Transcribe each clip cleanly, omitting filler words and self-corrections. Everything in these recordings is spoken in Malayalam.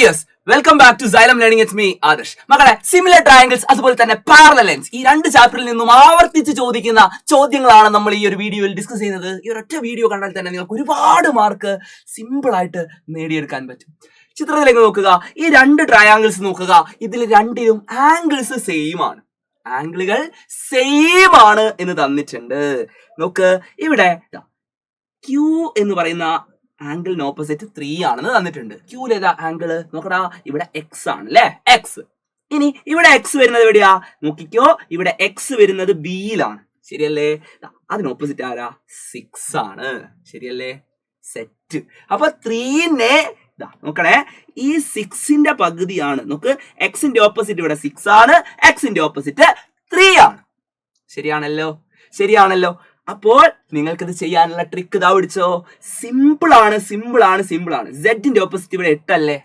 Dears, welcome back to Xylem Learning. It's me Adarsh. മക്കളെ, സിമിലർ ട്രയാങ്കിൾസ് അതുപോലെ തന്നെ പാരലൽ ലൈൻസ് ഈ രണ്ട് ചാപ്റ്ററിൽ നിന്നും ആവർത്തിച്ച് ചോദിക്കുന്ന ചോദ്യങ്ങളാണ് നമ്മൾ ഈ ഒരു വീഡിയോയിൽ ഡിസ്കസ് ചെയ്യുന്നത്. ഈ ഒരൊറ്റ വീഡിയോ കണ്ടാൽ തന്നെ നിങ്ങൾക്ക് ഒരുപാട് മാർക്ക് സിമ്പിൾ ആയിട്ട് നേടിയെടുക്കാൻ പറ്റും. ചിത്രത്തിലേക്ക് നോക്കുക, ഈ രണ്ട് ട്രയാങ്കിൾസ് നോക്കുക. ഇതിൽ രണ്ടിലും ആംഗിൾസ് സെയിം ആണ്. ആംഗിളുകൾ സെയിം ആണ് എന്ന് തന്നിട്ടുണ്ട്. നോക്ക്, ഇവിടെ ക്യൂ എന്ന് പറയുന്ന ആംഗിളിന് ഓപ്പോസിറ്റ് 3 ആണെന്ന് തന്നിട്ടുണ്ട്. ക്യൂൽ ഏതാ ആംഗിള് നോക്കടാ, ഇവിടെ എക്സ് ആണ് അല്ലെ, എക്സ്. ഇനി ഇവിടെ എക്സ് വരുന്നത് എവിടെയാ നോക്കിക്കോ, ഇവിടെ എക്സ് വരുന്നത് ബിയിലാണ്, ശരിയല്ലേ? അതിന് ഓപ്പോസിറ്റ് ആരാ? 6 ആണ്, ശരിയല്ലേ? സെറ്റ്. അപ്പൊ 3നെ നോക്കണേ, ഈ 6ന്റെ പകുതിയാണ്. നോക്ക്, എക്സിന്റെ ഓപ്പോസിറ്റ് ഇവിടെ 6 ആണ്, എക്സിന്റെ ഓപ്പോസിറ്റ് 3 ആണ്. ശരിയാണല്ലോ, ശരിയാണല്ലോ. അപ്പോൾ നിങ്ങൾക്കിത് ചെയ്യാനുള്ള ട്രിക്ക് ഇതാ പിടിച്ചോ. സിമ്പിൾ ആണ്, സിമ്പിൾ ആണ്, സിമ്പിൾ ആണ്. സെഡിന്റെ ഓപ്പോസിറ്റ് ഇവിടെ 8 അല്ലേ,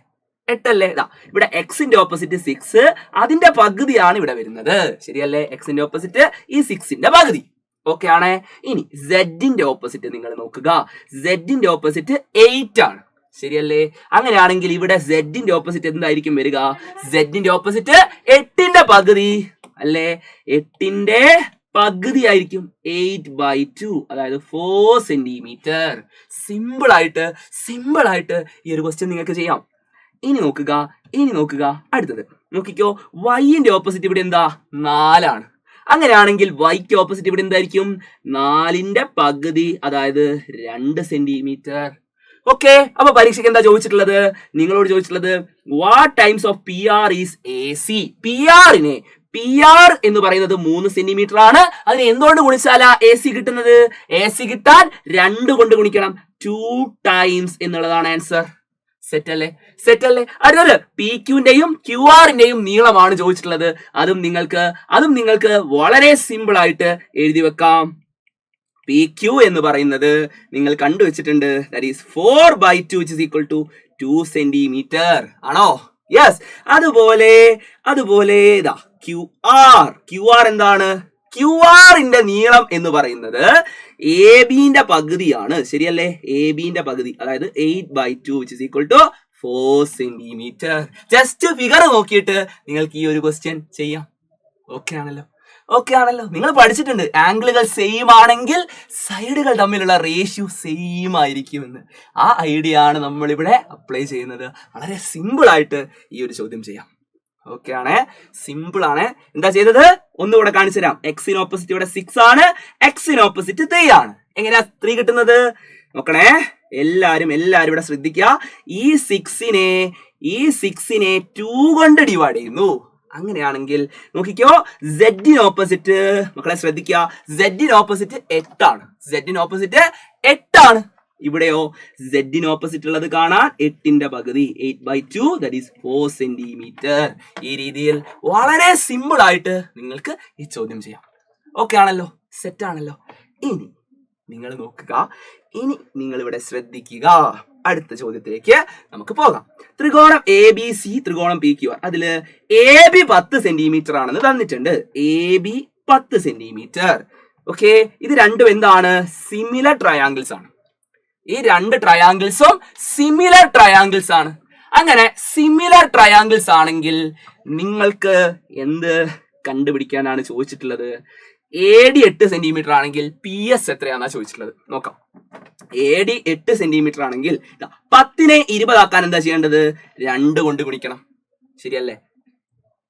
8 അല്ലേ? ഇവിടെ എക്സിന്റെ ഓപ്പോസിറ്റ് 6, അതിന്റെ പകുതിയാണ് ഇവിടെ വരുന്നത്, ശരിയല്ലേ? എക്സിന്റെ ഓപ്പോസിറ്റ് ഈ 6ന്റെ പകുതി. ഓക്കെ ആണേ. ഇനി സെഡിന്റെ ഓപ്പോസിറ്റ് നിങ്ങൾ നോക്കുക, സെഡിന്റെ ഓപ്പോസിറ്റ് 8 ആണ്, ശരിയല്ലേ? അങ്ങനെയാണെങ്കിൽ ഇവിടെ സെഡിന്റെ ഓപ്പോസിറ്റ് എന്തായിരിക്കും വരിക? സെഡിന്റെ ഓപ്പോസിറ്റ് 8ന്റെ പകുതി അല്ലേ? 8ന്റെ പകുതി ആയിരിക്കും 8/2, അതായത് 4 സെന്റിമീറ്റർ. സിമ്പിൾ ആയിട്ട് ഈ ഒരു ക്വസ്റ്റ്യൻ നിങ്ങൾക്ക് ചെയ്യാം. ഇനി നോക്കുക അടുത്തത് നോക്കിക്കോ. വൈന്റെ ഓപ്പോസിറ്റ് ഇവിടെ എന്താ? 4 ആണ്. അങ്ങനെയാണെങ്കിൽ വൈക്ക് ഓപ്പോസിറ്റ് ഇവിടെ എന്തായിരിക്കും? 4ന്റെ പകുതി, അതായത് 2 സെന്റിമീറ്റർ. ഓക്കെ, അപ്പൊ പരീക്ഷയ്ക്ക് എന്താ ചോദിച്ചിട്ടുള്ളത്? നിങ്ങളോട് ചോദിച്ചിട്ടുള്ളത് what times of PR is AC. PR എന്ന് പറയുന്നത് 3 സെന്റിമീറ്റർ ആണ്. അതിന് എന്തുകൊണ്ട് ഗുണിച്ചാലാ AC കിട്ടുന്നത്? AC കിട്ടാൻ 2 കൊണ്ട് ഗുണിക്കണം, 2 ടൈംസ് എന്നുള്ളതാണ് ആൻസർ. സെറ്റ് അല്ലേ, സെറ്റ് അല്ലേ? അടുത്തത് PQന്റെയും QR-ന്റെയും നീളമാണ് ചോദിച്ചിട്ടുള്ളത്. അതും നിങ്ങൾക്ക് വളരെ സിമ്പിൾ ആയിട്ട് എഴുതി വെക്കാം. PQ എന്ന് പറയുന്നത് നിങ്ങൾ കണ്ടുവച്ചിട്ടുണ്ട്, that is 4/2 which is equal to 2 centimetre ആണോ? യെസ്. അതുപോലെ ഇതാ QR എന്താണ്? QR-ന്റെ നീളം എന്ന് പറയുന്നത് AB-ന്റെ പകുതിയാണ്, ശരിയല്ലേ? AB-ന്റെ പകുതി, അതായത് 8/2 which is equal to 4 centimetre. Just figure നോക്കിയിട്ട് നിങ്ങൾക്ക് ഈ ഒരു ക്വസ്റ്റ്യൻ ചെയ്യാം. ഓക്കെ ആണല്ലോ, നിങ്ങൾ പഠിച്ചിട്ടുണ്ട് ആംഗിളുകൾ സെയിം ആണെങ്കിൽ സൈഡുകൾ തമ്മിലുള്ള റേഷ്യോ സെയിം ആയിരിക്കുമെന്ന്. ആ ഐഡിയ ആണ് നമ്മൾ ഇവിടെ അപ്ലൈ ചെയ്യുന്നത്. വളരെ സിമ്പിൾ ആയിട്ട് ഈ ഒരു ചോദ്യം ചെയ്യാം. ഓക്കെ ആണേ, സിമ്പിൾ ആണ്. എന്താ ചെയ്തത്? ഒന്നുകൂടെ കാണിച്ചു തരാം. എക്സിന് ഓപ്പോസിറ്റ് ഇവിടെ 6 ആണ്, എക്സിന് ഓപ്പോസിറ്റ് 3 ആണ്. എങ്ങനെയാ 3 കിട്ടുന്നത്? നോക്കണേ, എല്ലാരും ഇവിടെ ശ്രദ്ധിക്കുക. ഈ 6നെ 2 കൊണ്ട് ഡിവൈഡ് ചെയ്യുന്നു. അങ്ങനെയാണെങ്കിൽ നോക്കിക്കോ, സെഡിന് ഓപ്പോസിറ്റ് മക്കളെ ശ്രദ്ധിക്കുക, സെഡിന് ഓപ്പോസിറ്റ് 8 ആണ്, സെഡിന് ഓപ്പോസിറ്റ് 8 ആണ്. ഇവിടെയോ സെഡിന് ഓപ്പോസിറ്റ് ഉള്ളത് കാണാൻ 8ന്റെ പകുതി, 8/2 ദാറ്റ് ഈസ് 4 സെന്റിമീറ്റർ. ഈ രീതിയിൽ വളരെ സിമ്പിൾ ആയിട്ട് നിങ്ങൾക്ക് ഈ ചോദ്യം ചെയ്യാം. ഓക്കെ ആണല്ലോ, സെറ്റ് ആണല്ലോ. ഇനി നിങ്ങൾ നോക്കുക, ഇനി നിങ്ങൾ ഇവിടെ ശ്രദ്ധിക്കുക. അടുത്ത ചോദ്യത്തിലേക്ക് നമുക്ക് പോകാം. ത്രികോണം ABC, ത്രികോണം PQR. അതില് AB 10 സെന്റിമീറ്റർ ആണെന്ന് തന്നിട്ടുണ്ട്. AB 10 centimetre. ഓക്കെ, ഇത് രണ്ടും എന്താണ്? സിമിലർ ട്രയാങ്കിൾസ് ആണ്. ഈ രണ്ട് ട്രയാങ്കിൾസും സിമിലർ ട്രയാങ്കിൾസ് ആണ്. അങ്ങനെ സിമിലർ ട്രയാങ്കിൾസ് ആണെങ്കിൽ നിങ്ങൾക്ക് എന്ത് കണ്ടുപിടിക്കാനാണ് ചോദിച്ചിട്ടുള്ളത്? AD 8 സെന്റിമീറ്റർ ആണെങ്കിൽ PS എത്രയാണെന്നാ ചോദിച്ചിട്ടുള്ളത്. നോക്കാം. AD 8 സെന്റിമീറ്റർ ആണെങ്കിൽ 10നെ 20 ആക്കാൻ എന്താ ചെയ്യേണ്ടത്? 2 കൊണ്ട് ഗുണിക്കണം, ശരിയല്ലേ?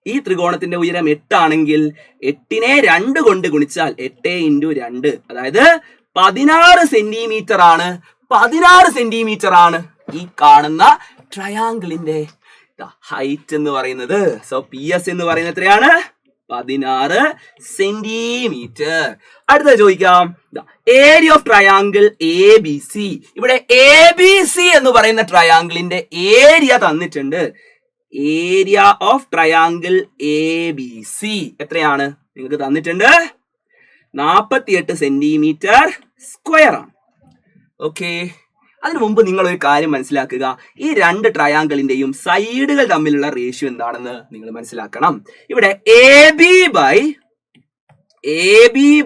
ഈ ത്രികോണത്തിന്റെ ഉയരം 8 ആണെങ്കിൽ 8നെ 2 കൊണ്ട് ഗുണിച്ചാൽ 8 × 2, അതായത് 16 സെന്റിമീറ്റർ ആണ്. 16 സെന്റിമീറ്റർ ആണ് ഈ കാണുന്ന ട്രയാങ്കിളിന്റെ ഹൈറ്റ് എന്ന് പറയുന്നത്. സോ PS എന്ന് പറയുന്നത് എത്രയാണ്? 16 സെന്റിമീറ്റർ. അടുത്ത ചോദിക്കാം, ഏരിയ ഓഫ് ട്രയാങ്കിൾ ABC. ഇവിടെ ABC എന്ന് പറയുന്ന ട്രയാങ്കിളിന്റെ ഏരിയ തന്നിട്ടുണ്ട്. ഏരിയ ഓഫ് ട്രയാങ്കിൾ ABC എത്രയാണ്? നിങ്ങൾക്ക് തന്നിട്ടുണ്ട് 48 സെന്റിമീറ്റർ സ്ക്വയർ ആണ്. ഓക്കെ, അതിനു മുമ്പ് നിങ്ങൾ ഒരു കാര്യം മനസ്സിലാക്കുക. ഈ രണ്ട് ട്രയാങ്കിളിന്റെയും സൈഡുകൾ തമ്മിലുള്ള റേഷ്യോ എന്താണെന്ന് നിങ്ങൾ മനസ്സിലാക്കണം. ഇവിടെ AB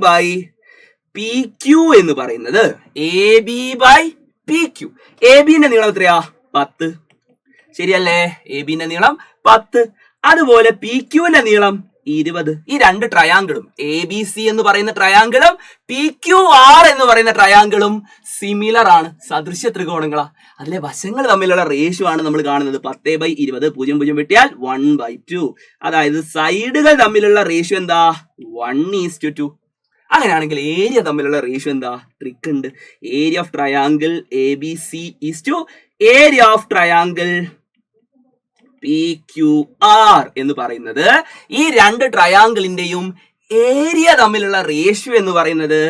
ബൈ PQ എന്ന് പറയുന്നത് AB ബൈ PQ. AB ന്റെ നീളം എത്രയാ? 10, ശരിയല്ലേ? എ ബിന്റെ നീളം 10, അതുപോലെ പി ക്യൂവിന്റെ നീളം 20. ഈ രണ്ട് ട്രയാങ്കിളും എ ബി സി എന്ന് പറയുന്ന ട്രയാങ്കിളും പി ക്യു ആർ എന്ന് പറയുന്ന ട്രയാങ്കിളും സിമിലർ ആണ്, സദൃശ്യ ത്രികോണങ്ങളാ. അതിലെ വശങ്ങൾ തമ്മിലുള്ള റേഷ്യോ ആണ് നമ്മൾ കാണുന്നത്. 10/20, 0 വെട്ടിയാൽ 1/2. അതായത് സൈഡുകൾ തമ്മിലുള്ള റേഷ്യോ എന്താ? 1:2. അങ്ങനെയാണെങ്കിൽ ഏരിയ തമ്മിലുള്ള റേഷ്യോ എന്താ? ട്രിക്ക് ഉണ്ട്. Area of triangle A B C is to area of triangle P Q R എന്ന് പറയുന്നത്, ഈ രണ്ട് ട്രയാങ്കിളിന്റെയും ഏരിയ തമ്മിലുള്ള റേഷ്യോ എന്ന് പറയുന്നത്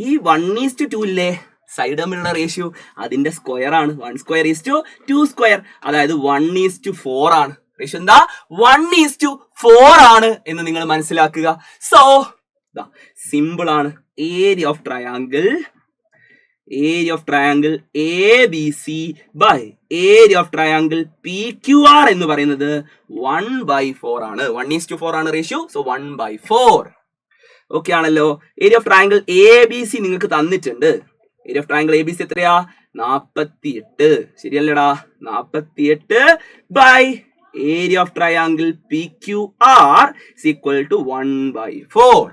ഈ 1:2 ഇല്ലേ, സൈഡ് തമ്മിലുള്ള റേഷ്യോ, അതിന്റെ സ്ക്വയർ ആണ്. 1² 2². അതായത് 1:4 ആണ്. റേഷ്യോ എന്താ? 1:4 ആണ് എന്ന് നിങ്ങൾ മനസ്സിലാക്കുക. സോ സിമ്പിൾ ആണ്. Area of triangle A B C by area of triangle P Q R എന്ന് പറയുന്നത് 1/4 ആണ്. 1:4 ആണ് റേഷ്യോ. സോ 1/4. ഓക്കെ ആണല്ലോ. Area of triangle A B C നിങ്ങൾക്ക് തന്നിട്ടുണ്ട്. Area of triangle A B C എത്രയാ? 48. ശരിയല്ലടാ? 48 by area of triangle P Q R is equal to 1/4.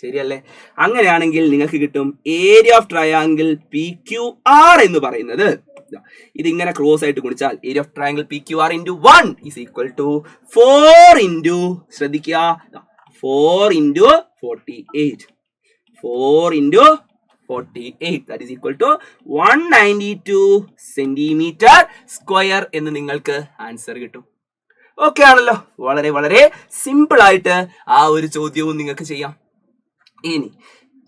ശരിയല്ലേ? അങ്ങനെയാണെങ്കിൽ നിങ്ങൾക്ക് കിട്ടും area of triangle P Q R എന്ന് പറയുന്നത്, ഇതിങ്ങനെ ക്രോസ് ആയിട്ട് ഗുണിച്ചാൽ area of triangle P Q R into 1 is equal to 4 into, ശ്രദ്ധിക്കുക, 4 into 48. 4 into 48 that is equal to 192 centimetre square എന്ന് നിങ്ങൾക്ക് ആൻസർ കിട്ടും. ഓക്കെ ആണല്ലോ? വളരെ വളരെ സിമ്പിൾ ആയിട്ട് ആ ഒരു ചോദ്യവും നിങ്ങൾക്ക് ചെയ്യാം. ഇനി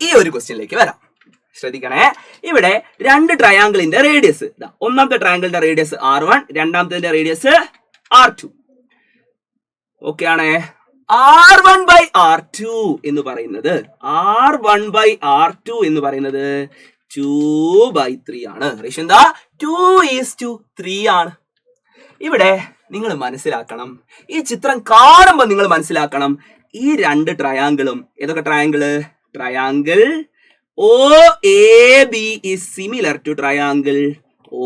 ഈ ഒരു ക്വസ്റ്റ്യനിലേക്ക് വരാം. ശ്രദ്ധിക്കണേ, ഇവിടെ രണ്ട് ട്രയാങ്കിളിന്റെ റേഡിയസ്, ഒന്നാമത്തെ ട്രയാങ്കിളിന്റെ റേഡിയസ് R1, രണ്ടാമത്തെ റേഡിയസ് R2. ഓക്കെ ആണേ? R1/R2 എന്ന് പറയുന്നത് 2/3 ആണ്. റേഷ്യോ എന്താ? 2:3 ആണ്. ഇവിടെ നിങ്ങൾ മനസ്സിലാക്കണം, ഈ ചിത്രം കാണുമ്പോൾ നിങ്ങൾ മനസ്സിലാക്കണം, ഈ രണ്ട് ട്രയാങ്കിളും ഏതൊക്കെ triangle? Triangle O A B is similar to triangle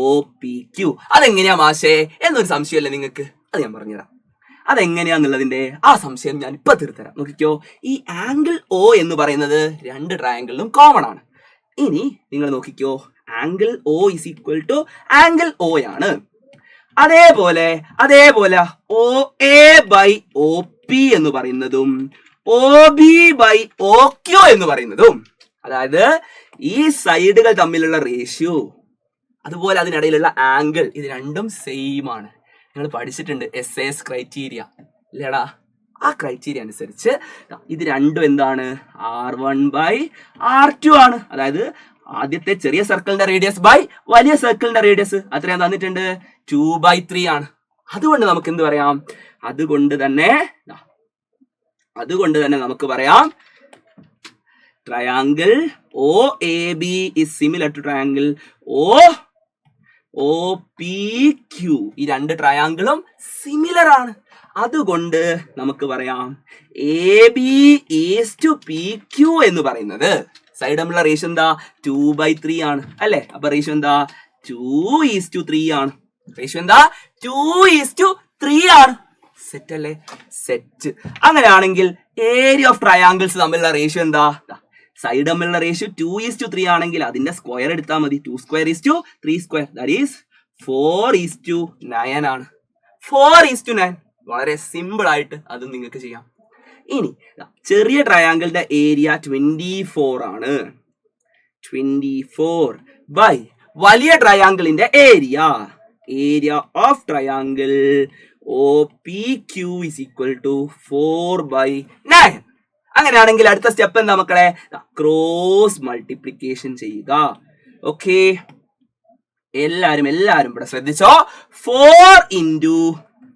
O P Q. അതെങ്ങനെയാ മാഷേ എന്നൊരു സംശയമല്ലേ നിങ്ങൾക്ക്? അത് ഞാൻ പറഞ്ഞുതരാം. അതെങ്ങനെയാന്നുള്ളതിന്റെ ആ സംശയം ഞാൻ ഇപ്പൊ തീർത്തരാം. നോക്കിക്കോ, ഈ ആംഗിൾ ഒ എന്ന് പറയുന്നത് രണ്ട് ട്രയാങ്കിളിലും കോമൺ ആണ്. ഇനി നിങ്ങൾ നോക്കിക്കോ, angle O is equal to angle O ആണ്. അതേപോലെ O A by O P എന്ന് പറയുന്നതും O B by O Q എന്ന് പറയുന്നതും, അതായത് ഈ സൈഡുകൾ തമ്മിലുള്ള റേഷ്യോ അതുപോലെ അതിനിടയിലുള്ള ആംഗിൾ, ഇത് രണ്ടും സെയിം ആണ്. നിങ്ങൾ പഠിച്ചിട്ടുണ്ട് SAS ക്രൈറ്റീരിയ അല്ലേടാ? ആ ക്രൈറ്റീരിയ അനുസരിച്ച് ഇത് രണ്ടും എന്താണ്? R1/R2 ആണ്. അതായത് ആദ്യത്തെ ചെറിയ സർക്കിളിന്റെ റേഡിയസ് ബൈ വലിയ സർക്കിളിന്റെ റേഡിയസ് അത്രയും തന്നിട്ടുണ്ട്, 2/3 ആണ്. അതുകൊണ്ട് നമുക്ക് എന്ത് പറയാം? അതുകൊണ്ട് തന്നെ നമുക്ക് പറയാം triangle O A B is similar to triangle O P Q. ഈ രണ്ട് ട്രയാങ്കിളും സിമിലർ ആണ്. അതുകൊണ്ട് നമുക്ക് പറയാം A B is to P Q എന്ന് പറയുന്നത്, സൈഡ് തമ്മിലുള്ള റേഷ്യോ എന്താ? 2/3 ആണ് അല്ലെ? അപ്പൊ റേഷ്യോ എന്താ? 2:3 ആണ്. റേഷ്യോ എന്താ? 2:3 ആണ്. സെറ്റ് അല്ലേ? സെറ്റ്. അങ്ങനെയാണെങ്കിൽ ഏരിയ ഓഫ് ട്രയാങ്കിൾസ് തമ്മിലുള്ള റേഷ്യോ എന്താ? സൈഡ് തമ്മിലുള്ള റേഷ്യോ 2:3 ആണെങ്കിൽ അതിന്റെ സ്ക്വയർ എടുത്താൽ മതി. 2² 3². ദാറ്റ് ഈസ് 4:9 ആണ്. 4:9. വളരെ സിമ്പിൾ ആയിട്ട് അതും നിങ്ങൾക്ക് ചെയ്യാം. ഇനി ചെറിയ ട്രയാങ്കിളിന്റെ ഏരിയ 24 ആണ്. 24 ബൈ വലിയ ട്രയാങ്കിളിന്റെ area of triangle OPQ is equal to 4/9. അങ്ങനെയാണെങ്കിൽ അടുത്ത സ്റ്റെപ്പ് എന്താ മക്കളെ? ക്രോസ് മൾട്ടിപ്ലിക്കേഷൻ ചെയ്യുക. ഓക്കെ, എല്ലാരും ഇവിടെ ശ്രദ്ധിച്ചോ. 4 ഇൻറ്റു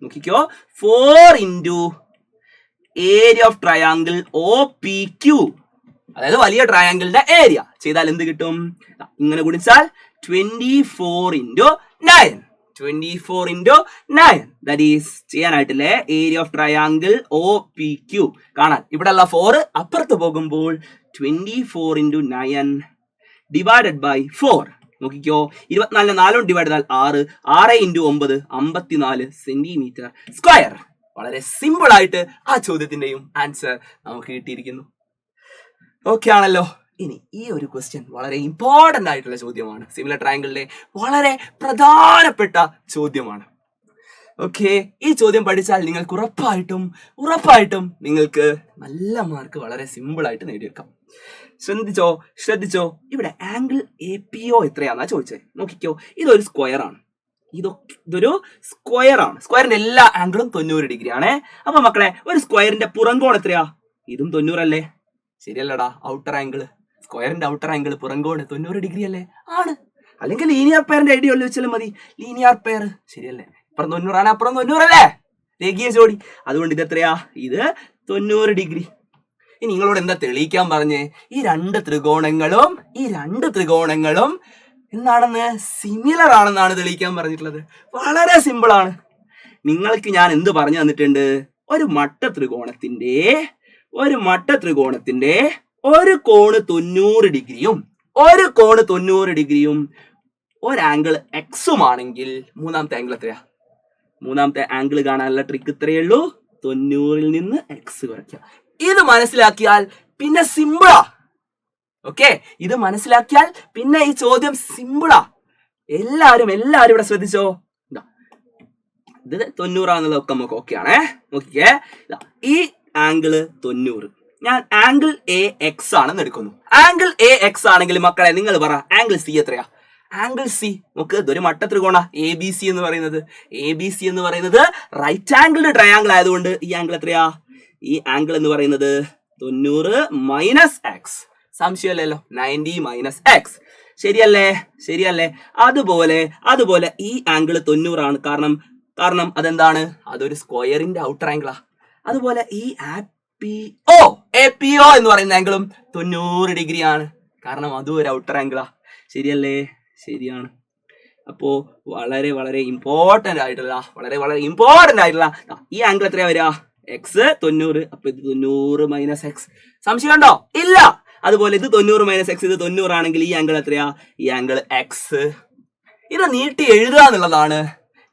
നോക്കിക്കോ, 4 into area of triangle OPQ, അതായത് വലിയ ട്രയാങ്കിളിന്റെ ഏരിയ ചെയ്താൽ എന്ത് കിട്ടും? ഇങ്ങനെ ഗുണിച്ചാൽ 24 ഇൻറ്റു 9. 24 ഇൻറ്റു 9 ദാറ്റ് ഈസ് ചെയ്യാനായിട്ടില്ലേ ഏരിയ ഓഫ് ട്രയാങ്കിൾ OPQ കാണാൻ. ഇവിടെ ഉള്ള 4 അപ്പുറത്ത് പോകുമ്പോൾ 24 ഇൻറ്റു 9 ഡിവൈഡഡ് ബൈ 4. നോക്കിക്കോ, 24 4 കൊണ്ട് ഡിവൈഡ് ചെയ്താൽ 6, 6 × 9 54 സെന്റിമീറ്റർ സ്ക്വയർ. വളരെ സിമ്പിൾ ആയിട്ട് ആ ചോദ്യത്തിന്റെയും ആൻസർ നമുക്ക് കിട്ടിയിരിക്കുന്നു. ഓക്കെ ആണല്ലോ. ഇനി ഈ ഒരു ക്വസ്റ്റ്യൻ വളരെ ഇമ്പോർട്ടന്റ് ആയിട്ടുള്ള ചോദ്യമാണ്. സിമിലർ ട്രയാങ്കിളിലെ വളരെ പ്രധാനപ്പെട്ട ചോദ്യമാണ്. ഓക്കെ, ഈ ചോദ്യം പഠിച്ചാൽ നിങ്ങൾക്ക് ഉറപ്പായിട്ടും നിങ്ങൾക്ക് നല്ല മാർക്ക് വളരെ സിമ്പിൾ ആയിട്ട് നേടിയെടുക്കാം. ശ്രദ്ധിച്ചോ, ഇവിടെ ആംഗിൾ APO എത്രയാണെന്നാ ചോദിച്ചത്. നോക്കിക്കോ, ഇതൊരു സ്ക്വയർ ആണ്. ഇതൊരു സ്ക്വയർ ആണ്. സ്ക്വയറിന്റെ എല്ലാ ആംഗിളും 90 ഡിഗ്രി ആണേ. അപ്പൊ മക്കളെ, ഒരു സ്ക്വയറിന്റെ പുറംകോൺ എത്രയാ? ഇതും 90 അല്ലേ? ശരിയല്ലടാ? ഔട്ടർ ആംഗിൾ, സ്ക്വയറിന്റെ ഔട്ടർ ആംഗിൾ പുറംകോൺ 90 ഡിഗ്രി അല്ലേ? ആണ്. അല്ലെങ്കിൽ ലീനിയർ പെയറിന്റെ ഐഡിയ വെച്ചാലും മതി. ലീനിയർ പെയർ ശരിയല്ലേ? ഇപ്പുറം 90 ആണ്, അപ്പുറം 90 അല്ലേ? രേഖീയ ജോഡി. അതുകൊണ്ട് ഇത് എത്രയാ? ഇത് 90 ഡിഗ്രി. ഇനി നിങ്ങളോട് എന്താ തെളിയിക്കാൻ പറഞ്ഞേ? ഈ രണ്ട് ത്രികോണങ്ങളും എന്താണെന്ന്? സിമിലർ ആണെന്നാണ് തെളിയിക്കാൻ പറഞ്ഞിട്ടുള്ളത്. വളരെ സിമ്പിൾ ആണ്. നിങ്ങൾക്ക് ഞാൻ എന്ത് പറഞ്ഞു തന്നിട്ടുണ്ട്? ഒരു മട്ട ത്രികോണത്തിന്റെ ഒരു കോണ് 90 ഡിഗ്രിയും ഒരു ആംഗിൾ എക്സും ആണെങ്കിൽ മൂന്നാമത്തെ ആംഗിൾ എത്രയാ? മൂന്നാമത്തെ ആംഗിൾ കാണാനുള്ള ട്രിക്ക് ഇത്രയേ ഉള്ളൂ. 90-ൽ നിന്ന് എക്സ് കുറയ്ക്കുക. ഇത് മനസ്സിലാക്കിയാൽ പിന്നെ സിമ്പിളാ. ഓക്കെ, ഇത് മനസ്സിലാക്കിയാൽ പിന്നെ ഈ ചോദ്യം സിമ്പിളാ. എല്ലാരും ഇവിടെ ശ്രദ്ധിച്ചോ. ഇത് 90 ആണെന്നുള്ളതൊക്കെ നമുക്ക് ഓക്കെ ആണേ. നോക്കിക്കേ, ഈ ആംഗിള് 90. ഞാൻ ആംഗിൾ AX ആണെന്ന് എടുക്കുന്നു. ആംഗിൾ AX ആണെങ്കിൽ മക്കളെ നിങ്ങൾ പറ, ആംഗിൾ C എത്രയാ? ആംഗിൾ C, നമുക്ക് ഇതൊരു മട്ട ത്രികോണ ABC എന്ന് പറയുന്നത് റൈറ്റ് ആംഗിൾഡ് ട്രയാംഗിൾ ആയതുകൊണ്ട് ഈ ആംഗിൾ എത്രയാ? ഈ ആംഗിൾ എന്ന് പറയുന്നത് 90 മൈനസ് എക്സ്. സംശയമല്ലല്ലോ, 90 minus X. ശരിയല്ലേ? അതുപോലെ ഈ ആംഗിൾ 90 ആണ്. കാരണം അതെന്താണ്? അതൊരു സ്ക്വയറിന്റെ ഔട്ടർ ആംഗിളാ. അതുപോലെ ഈ APO എന്ന് പറയുന്ന ആംഗിളും 90 ഡിഗ്രി ആണ്. കാരണം അതും ഒരു ഔട്ടർ ആംഗിളാ. ശരിയല്ലേ? ശരിയാണ്. അപ്പോ വളരെ ഇമ്പോർട്ടന്റ് ആയിട്ടുള്ള ഈ ആംഗിൾ എത്രയാ വരിക? എക്സ് 90. അപ്പൊ ഇത് 90 മൈനസ് എക്സ്. സംശയം ഉണ്ടോ? ഇല്ല. അതുപോലെ ഇത് 90 മൈനസ് എക്സ്, ഇത് 90 ആണെങ്കിൽ ഈ ആംഗിൾ എത്രയാ? ഈ ആംഗിൾ എക്സ്. ഇത് നീട്ടി എഴുതുക എന്നുള്ളതാണ്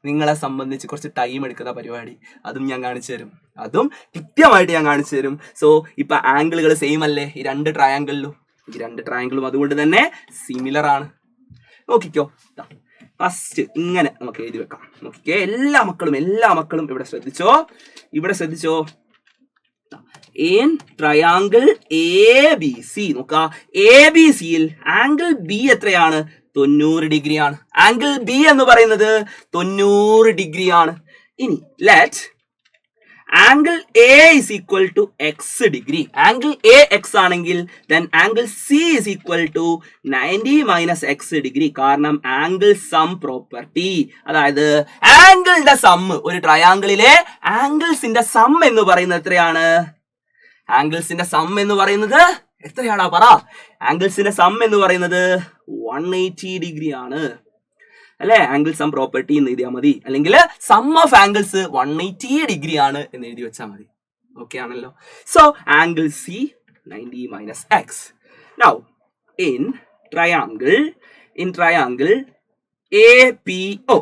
നിങ്ങളെ സംബന്ധിച്ച് കുറച്ച് ടൈം എടുക്കുന്ന പരിപാടി. അതും ഞാൻ കാണിച്ചു തരും. അതും കൃത്യമായിട്ട് ഞാൻ കാണിച്ചു തരും. സോ ഇപ്പൊ ആംഗിളുകൾ സെയിം അല്ലേ ഈ രണ്ട് ട്രയാംഗിളും? അതുകൊണ്ട് തന്നെ സിമിലർ ആണ്. നോക്കിക്കോ, ഫസ്റ്റ് ഇങ്ങനെ നമുക്ക് എഴുതി വെക്കാം. നോക്കിക്കേ, എല്ലാ മക്കളും ഇവിടെ ശ്രദ്ധിച്ചോ. ഇൻ ട്രയാംഗിൾ ABC നോക്ക, ABCയിൽ ആംഗിൾ B എത്രയാണ്? 90 ഡിഗ്രി ആണ്. ആംഗിൾ B എന്ന് പറയുന്നത് 90 ഡിഗ്രി ആണ്. ഇനി let angle A is equal to x degree. Angle A x ആണെങ്കിൽ then angle C is equal to 90 minus x degree. കാരണം ആംഗിൾ സം പ്രോപ്പർട്ടി, അതായത് ആംഗിളിന്റെ സം, ഒരു ട്രയാംഗിളിലെ ആംഗിൾസിന്റെ സം എന്ന് പറയുന്നത് എത്രയാണ്? ആംഗിൾസിന്റെ സം എന്ന് പറയുന്നത് എത്രയാണോ പറ? ആംഗിൾസിന്റെ സം എന്ന് പറയുന്നത് 180 ഡിഗ്രി ആണ് അല്ലെ? ആംഗിൾ സം പ്രോപ്പർട്ടി എന്ന് എഴുതിയാൽ മതി. അല്ലെങ്കിൽ സം ഓഫ് ആംഗിൾസ് 180 ഡിഗ്രി ആണ് എന്ന് എഴുതി വെച്ചാൽ മതി. ഓക്കെ ആണല്ലോ. So angle C 90 minus X. Now in triangle APO,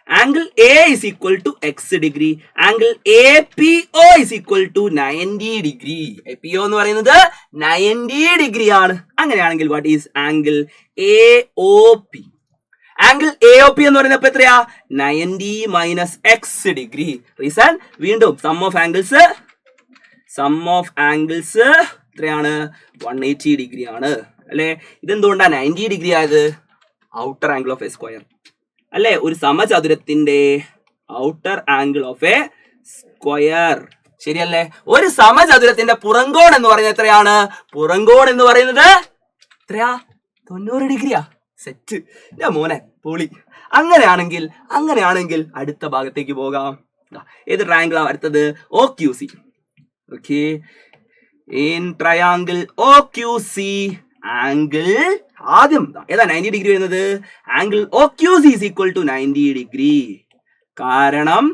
angle A is equal to x degree, angle APO is equal to 90 degree. APO എന്ന് പറയുന്നത് 90 ഡിഗ്രി ആണ്. അങ്ങനെയാണെങ്കിൽ what is angle AOP? Angle AOP എന്ന് പറയുന്നത് എത്രയാ? 90 മൈനസ് എക്സ് ഡിഗ്രി. റീസൺ വീണ്ടും സം ഓഫ് ആംഗിൾസ് എത്രയാണ്? 180 ഡിഗ്രി ആണ് അല്ലെ? ഇതെന്തുകൊണ്ടാ 90 ഡിഗ്രി ആയത്? Outer angle of a square അല്ലെ? ഒരു സമചതുരത്തിന്റെ outer angle of a square, ശരിയല്ലേ? ഒരു സമചതുരത്തിന്റെ പുറംകോൺ എന്ന് പറയുന്നത് എത്രയാണ്? പുറംകോൺ എന്ന് പറയുന്നത് എത്രയാ? 90 ഡിഗ്രിയാ. സെറ്റ് മോനെ, പൊളി. അങ്ങനെയാണെങ്കിൽ അടുത്ത ഭാഗത്തേക്ക് പോകാം. ഏത് ട്രയാംഗിൾ ആണ് അടുത്തത്? OQC. Okay, in triangle OQC angle ആദ്യം ഏതാ 90 ഡിഗ്രി വരുന്നത്? Angle OQC is equal to 90 degree. കാരണം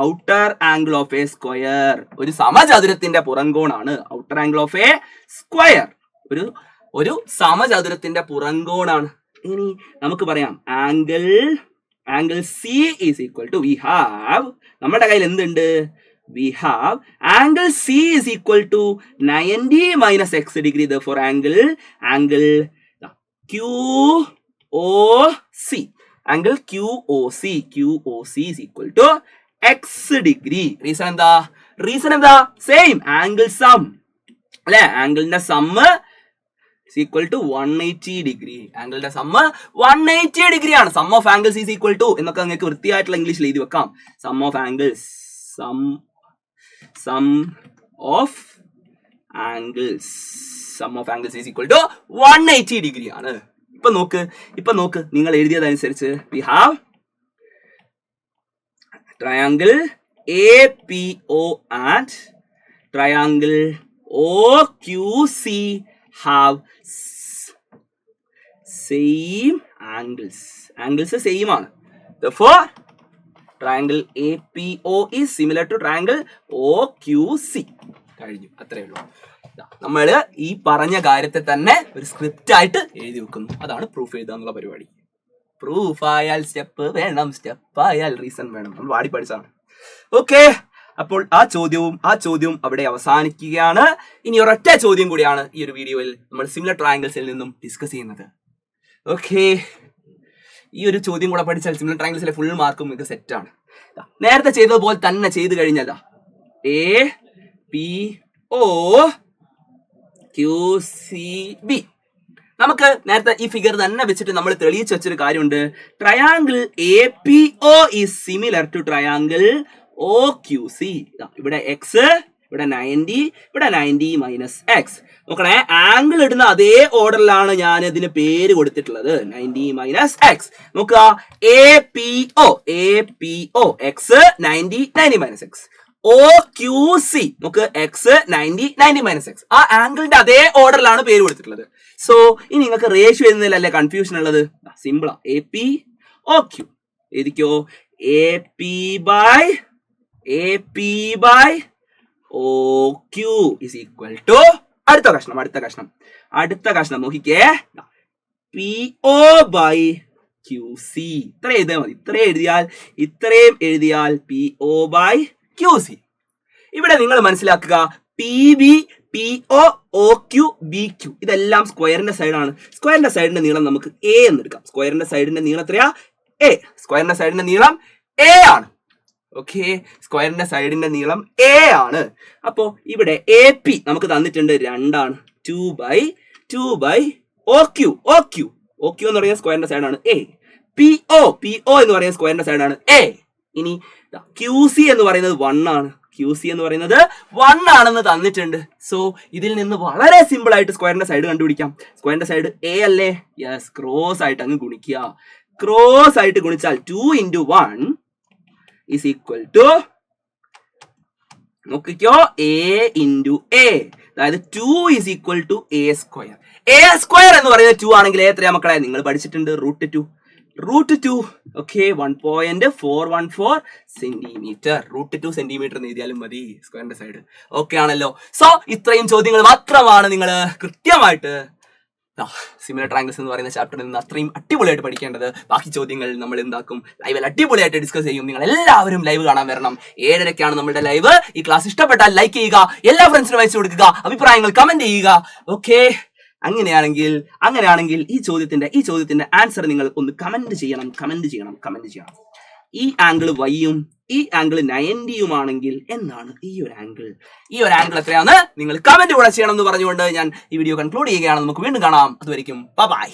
outer angle of a square, ഒരു സമചതുരത്തിന്റെ പുറംകോണാണ് outer angle of a square. ഒരു ഒരു സമചതുരത്തിന്റെ പുറംകോണാണ്. ഇനി നമുക്ക് പറയാം angle C is equal to നമ്മുടെ കയ്യിൽ എന്തുണ്ട്? we have angle C is equal to 90 minus x degree. Therefore angle QOC is equal to x degree. Reason എന്താ? Same angle sum അല്ലെ? ആംഗിളിന്റെ sum is equal to 180 degree. ആംഗിളിന്റെ സമ്മ് 180 ഡിഗ്രി ആണ്. Sum of angles is equal to എന്നൊക്കെ നിങ്ങൾക്ക് വൃത്തിയായിട്ടുള്ള ഇംഗ്ലീഷിൽ എഴുതി വെക്കാം. Sum of angles is equal to 180 degree ആണ്. ഇപ്പൊ നോക്ക് നിങ്ങൾ എഴുതിയതനുസരിച്ച് we have triangle APO and triangle OQC have same angles same ആണ്. Therefore triangle APO is similar to triangle OQC. കഴിഞ്ഞു, അത്രയേ ഉള്ളൂ. നമ്മൾ ഈ പറഞ്ഞ കാര്യത്തെ തന്നെ ഒരു സ്ക്രിപ്റ്റ് ആയിട്ട് എഴുതി വെക്കുന്നു. അതാണ് പ്രൂഫ് എഴുതാന്നുള്ള പരിപാടി. പ്രൂഫ് ആയാൽ സ്റ്റെപ്പ് വേണം, സ്റ്റെപ്പ് ആയാൽ റീസൺ വേണം. നമ്മൾ വാടി പഠിച്ചാണ്. ഓക്കെ, അപ്പോൾ ആ ചോദ്യവും അവിടെ അവസാനിക്കുകയാണ്. ഇനി ഒരൊറ്റ ചോദ്യം കൂടിയാണ് ഈ ഒരു വീഡിയോയിൽ നമ്മൾ സിമിലർ ട്രയാങ്കിൾസിൽ നിന്നും ഡിസ്കസ് ചെയ്യുന്നത്. ഓക്കെ, ഈ ഒരു ചോദ്യം കൂടെ പഠിച്ചാൽ സിമിലർ ട്രയാങ്കിൾസിലെ ഫുൾ മാർക്കും നിങ്ങൾക്ക് സെറ്റാണ്. നേരത്തെ ചെയ്തതുപോലെ തന്നെ ചെയ്ത് കഴിഞ്ഞതാ APO QCB. നമുക്ക് നേരത്തെ ഈ ഫിഗർ തന്നെ വെച്ചിട്ട് നമ്മൾ തെളിയിച്ച് വെച്ചൊരു കാര്യമുണ്ട്. Triangle APO is similar to triangle OQC. ഇവിടെ എക്സ്, ഇവിടെ 90, ഇവിടെ 90 മൈനസ് എക്സ്. നോക്കണേ, ആംഗിൾ ഇടുന്ന അതേ ഓർഡറിലാണ് ഞാൻ ഇതിന് പേര് കൊടുത്തിട്ടുള്ളത്, 90 മൈനസ് എക്സ്. നോക്കുക, APO X 90 90 minus X. OQC നമുക്ക് എക്സ് 90 90 മൈനസ് എക്സ്. ആ ആംഗിളിന്റെ അതേ ഓർഡറിലാണ് പേര് കൊടുത്തിട്ടുള്ളത്. സോ ഇനി നിങ്ങൾക്ക് റേഷ്യോ എഴുതുന്നതിലല്ലേ കൺഫ്യൂഷൻ ഉള്ളത്? സിമ്പിളാ, APOQ എഴുതിക്കോ. AP by OQ is equal to അടുത്ത കഷ്ണം നോക്കിക്കേ, PO by QC. ഇത്ര എഴുതിയാൽ മതി. ഇത്രയും എഴുതിയാൽ PO by QC. ഇവിടെ നിങ്ങൾ മനസ്സിലാക്കുക, PB PO OQ BQ ഇതെല്ലാം സ്ക്വയറിന്റെ സൈഡാണ്. സ്ക്വയറിന്റെ സൈഡിന്റെ നീളം നമുക്ക് A എന്ന് എടുക്കാം. സ്ക്വയറിന്റെ സൈഡിന്റെ നീളം എത്രയാ? A. സ്ക്വയറിന്റെ സൈഡിന്റെ നീളം A ആണ്. ഓക്കെ, സ്ക്വയറിന്റെ സൈഡിന്റെ നീളം A ആണ്. അപ്പോ ഇവിടെ AP നമുക്ക് തന്നിട്ടുണ്ട് 2 ആണ്. 2 by OQ എന്ന് പറയുന്ന സ്ക്വയറിന്റെ സൈഡാണ് A. PO എന്ന് പറയുന്ന സ്ക്വയറിന്റെ സൈഡാണ് A. ഇനി QC എന്ന് പറയുന്നത് 1 ആണ്. QC എന്ന് പറയുന്നത് 1 ആണെന്ന് തന്നിട്ടുണ്ട്. സോ ഇതിൽ നിന്ന് വളരെ സിമ്പിൾ ആയിട്ട് സ്ക്വയറിന്റെ സൈഡ് കണ്ടുപിടിക്കാം. സ്ക്വയറിന്റെ സൈഡ് A അല്ലേ? യെസ്, ക്രോസ് ആയിട്ട് അങ്ങ് ഗുണിക്കുക. ക്രോസ് ആയിട്ട് ഗുണിച്ചാൽ 2 into 1 is equal to, നോക്കിക്കോ, A into A. അതായത് 2 is equal to A square. A square എന്ന് പറയുന്നത് 2 ആണെങ്കിൽ എത്രയാ മക്കളെ? നിങ്ങൾ പഠിച്ചിട്ടുണ്ട്, √2. Okay, 1.414 centimetre. √2 സെന്റിമീറ്റർ എന്ന് എഴുതിയാലും മതി സ്ക്വയറിന്റെ സൈഡ്. ഓക്കെ ആണല്ലോ. സോ ഇത്രയും ചോദ്യങ്ങൾ മാത്രമാണ് നിങ്ങൾ കൃത്യമായിട്ട് സിമിലർ ട്രയാങ്കിൾസ് എന്ന് പറയുന്ന ചാപ്റ്ററിൽ നിന്ന് അത്രയും അടിപൊളിയായിട്ട് പഠിക്കേണ്ടത്. ബാക്കി ചോദ്യങ്ങൾ നമ്മൾ എന്താക്കും, ലൈവിൽ അടിപൊളിയായിട്ട് ഡിസ്കസ് ചെയ്യും. നിങ്ങൾ എല്ലാവരും ലൈവ് കാണാൻ വരണം. 7:30 നമ്മുടെ ലൈവ്. ഈ ക്ലാസ് ഇഷ്ടപ്പെട്ടാൽ ലൈക്ക് ചെയ്യുക, എല്ലാ ഫ്രണ്ട്സിനും അയച്ചു കൊടുക്കുക, അഭിപ്രായങ്ങൾ കമന്റ് ചെയ്യുക. ഓക്കെ, അങ്ങനെയാണെങ്കിൽ ഈ ചോദ്യത്തിന്റെ ആൻസർ നിങ്ങൾ ഒന്ന് കമന്റ് ചെയ്യണം. ഈ ആംഗിൾ വൈയും ഈ ആംഗിൾ 90യുമാണെങ്കിൽ എന്താണ് ഈ ഒരു ആംഗിൾ എത്രയാണെന്ന് നിങ്ങൾ കമന്റ് കൂടെ ചെയ്യണം എന്ന് പറഞ്ഞുകൊണ്ട് ഞാൻ ഈ വീഡിയോ കൺക്ലൂഡ് ചെയ്യുകയാണ്. നമുക്ക് വീണ്ടും കാണാം. അതുവരെയ്ക്കും ബൈ.